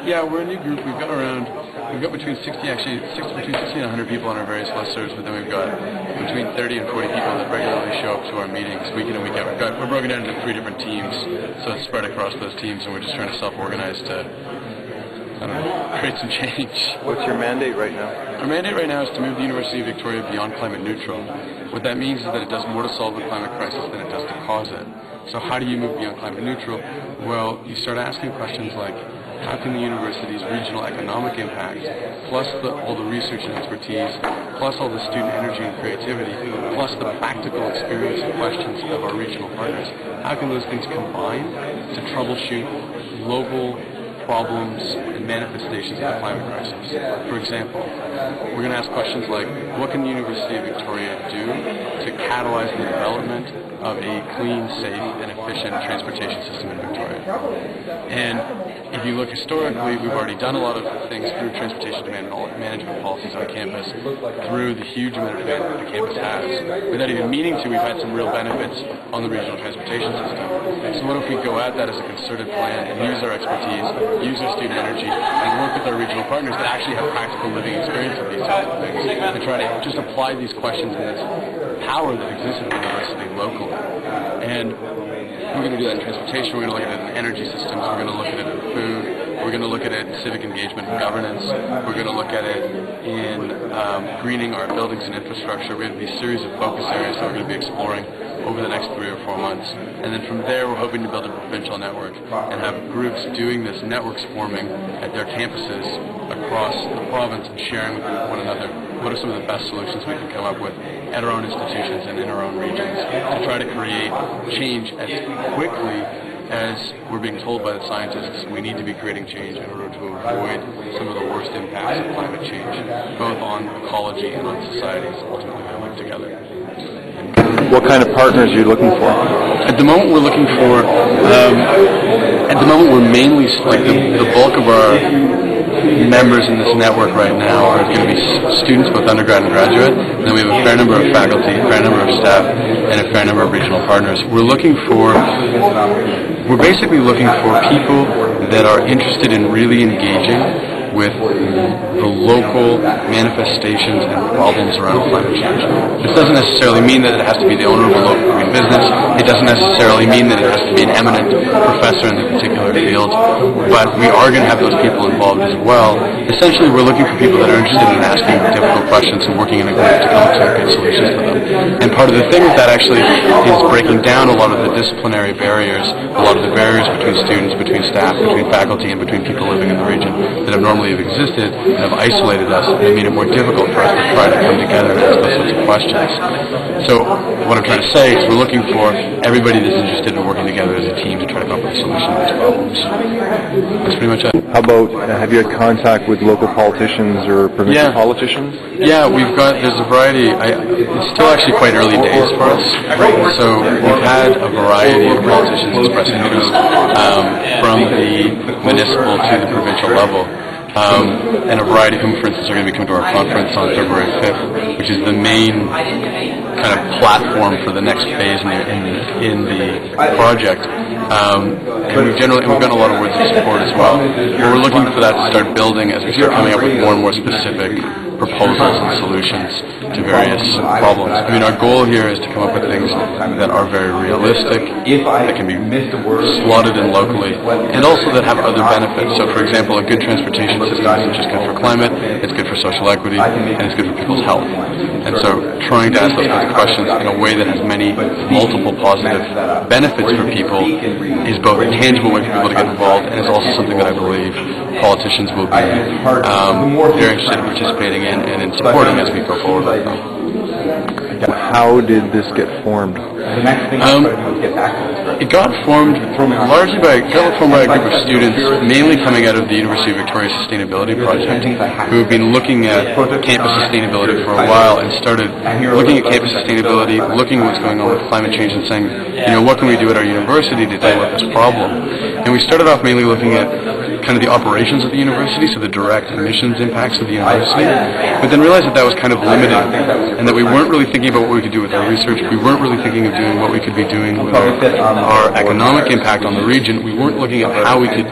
Yeah, we're a new group. We've got between 60 and 100 people on our various listservs, but then we've got between 30 and 40 people that regularly show up to our meetings week in and week out. We're broken down into 3 different teams, so it's spread across those teams, and we're just trying to self-organize to, I don't know, create some change. What's your mandate right now? Our mandate right now is to move the University of Victoria beyond climate neutral. What that means is that it does more to solve the climate crisis than it does to cause it. So how do you move beyond climate neutral? Well, you start asking questions like, how can the university's regional economic impact, plus all the research and expertise, plus all the student energy and creativity, plus the practical experience and questions of our regional partners, how can those things combine to troubleshoot local problems and manifestations of the climate crisis? For example, we're going to ask questions like, what can the University of Victoria do to catalyze the development of a clean, safe, and efficient transportation system in Victoria? And if you look historically, we've already done a lot of things through transportation demand management policies on campus, through the huge amount of demand that the campus has. Without even meaning to, we've had some real benefits on the regional transportation system. So what if we go at that as a concerted plan and use our expertise, use our student energy, and work with our regional partners that actually have practical living experience of these types of things, and try to just apply these questions and this power that exists in the university locally. And we're going to do that in transportation, we're going to look at it in energy systems, we're going to look at it in food, we're going to look at it in civic engagement and governance, we're going to look at it in greening our buildings and infrastructure. We have these series of focus areas that we're going to be exploring over the next 3 or 4 months. And then from there, we're hoping to build a provincial network and have groups doing this, networks forming at their campuses across the province and sharing with one another what are some of the best solutions we can come up with at our own institutions and in our own regions to try to create change as quickly as we're being told by the scientists we need to be creating change in order to avoid some of the worst impacts of climate change, both on ecology and on societies ultimately that live together. What kind of partners are you looking for? At the moment, we're looking for. We're mainly like the bulk of our members in this network right now are going to be students, both undergrad and graduate. And then we have a fair number of faculty, a fair number of staff, and a fair number of regional partners. We're basically looking for people that are interested in really engaging with the local manifestations and problems around climate change. This doesn't necessarily mean that it has to be the owner of a local green business. It doesn't necessarily mean that it has to be an eminent professor in the particular field, but we are going to have those people involved as well. Essentially, we're looking for people that are interested in asking difficult questions and working in a group to come up to good solutions for them. And part of the thing with that actually is breaking down a lot of the disciplinary barriers, a lot of the barriers between students, between staff, between faculty, and between people living in the region that have normally have existed and have isolated us and made it more difficult for us to try to come together and ask those sorts of questions. So what I'm trying to say is we're looking for everybody that's interested in working together as a team to try to come up with a solution to these problems. That's pretty much it. How about, have you had contact with local politicians or provincial politicians? Yeah, there's a variety. It's still actually quite early days for us. So we've had a variety of politicians express interest from the municipal to the provincial level. And a variety of whom, for instance, are going to be coming to our conference on February 5th, which is the main kind of platform for the next phase in the project. And we've gotten a lot of words of support as well. But we're looking for that to start building as we start coming up with more and more specific proposals and solutions to various problems. I mean, our goal here is to come up with things that are very realistic, that can be slotted in locally, and also that have other benefits. So, for example, a good transportation system isn't just good for climate, it's good for social equity, and it's good for people's health. And so trying to ask those kinds of questions in a way that has multiple positive benefits for people is both a tangible way for people to get involved, and it's also something that I believe politicians will be very interested in participating in and in supporting as we go forward with them. How did this get formed? It got formed largely by a group of students, mainly coming out of the University of Victoria Sustainability Project, who have been looking at campus sustainability for a while and started looking at campus sustainability, looking at what's going on with climate change and saying, what can we do at our university to deal with this problem? And we started off mainly looking at kind of the operations of the university, so the direct emissions impacts of the university, but then realized that was kind of limited and that we weren't really thinking about what we could do with our research. We weren't really thinking of doing what we could be doing with our economic impact on the region. We weren't looking at how we could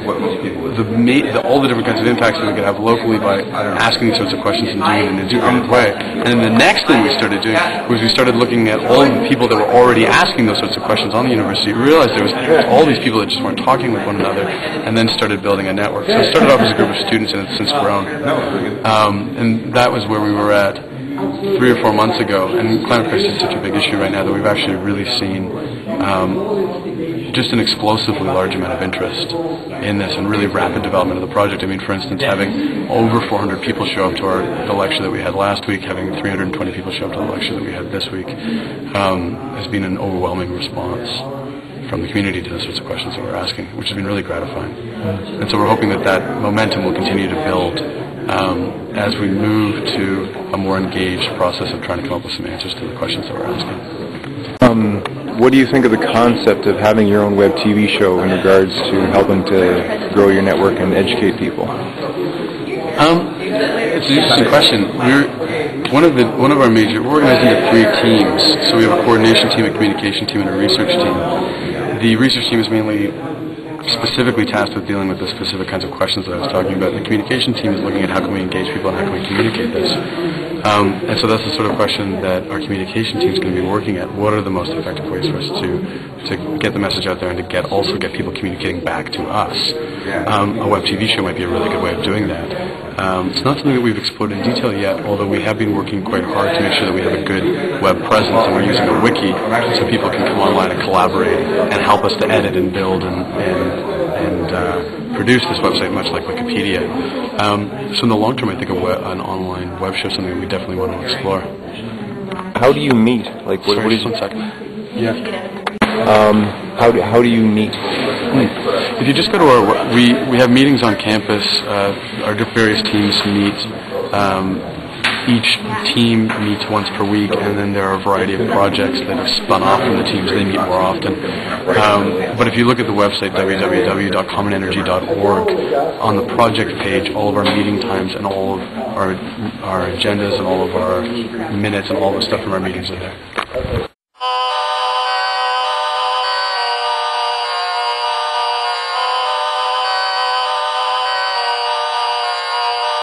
all the different kinds of impacts that we could have locally by asking these sorts of questions and doing it in a different way. And then the next thing we started doing was we started looking at all of the people that were already asking those sorts of questions on the university. We realized there was all these people that just weren't talking with one another, and then started building a network. So it started off as a group of students, and it's since grown. And that was where we were at 3 or 4 months ago. And climate crisis is such a big issue right now that we've actually really seen just an explosively large amount of interest in this and really rapid development of the project. I mean, for instance, having over 400 people show up to the lecture that we had last week, having 320 people show up to the lecture that we had this week, has been an overwhelming response from the community to the sorts of questions that we're asking, which has been really gratifying. And so we're hoping that that momentum will continue to build as we move to a more engaged process of trying to come up with some answers to the questions that we're asking. What do you think of the concept of having your own web TV show in regards to helping to grow your network and educate people? It's an interesting question. We're organized into 3 teams. So we have a coordination team, a communication team, and a research team. The research team is mainly specifically tasked with dealing with the specific kinds of questions that I was talking about. The communication team is looking at how can we engage people and how can we communicate this. And so that's the sort of question that our communication team is going to be working at. What are the most effective ways for us to get the message out there and to also get people communicating back to us? A web TV show might be a really good way of doing that. It's not something that we've explored in detail yet, although we have been working quite hard to make sure that we have a good web presence, and we're using a wiki so people can come online and collaborate and help us to edit and build and produce this website, much like Wikipedia. So in the long term, I think an online web show is something that we definitely want to explore. How do you meet? Like, what is 1 second? Yeah. How do you meet? If you just go to we have meetings on campus. Our various teams meet. Each team meets once per week, and then there are a variety of projects that have spun off from the teams. They meet more often. But if you look at the website, www.commonenergy.org, on the project page, all of our meeting times and all of our agendas and all of our minutes and all the stuff from our meetings are there.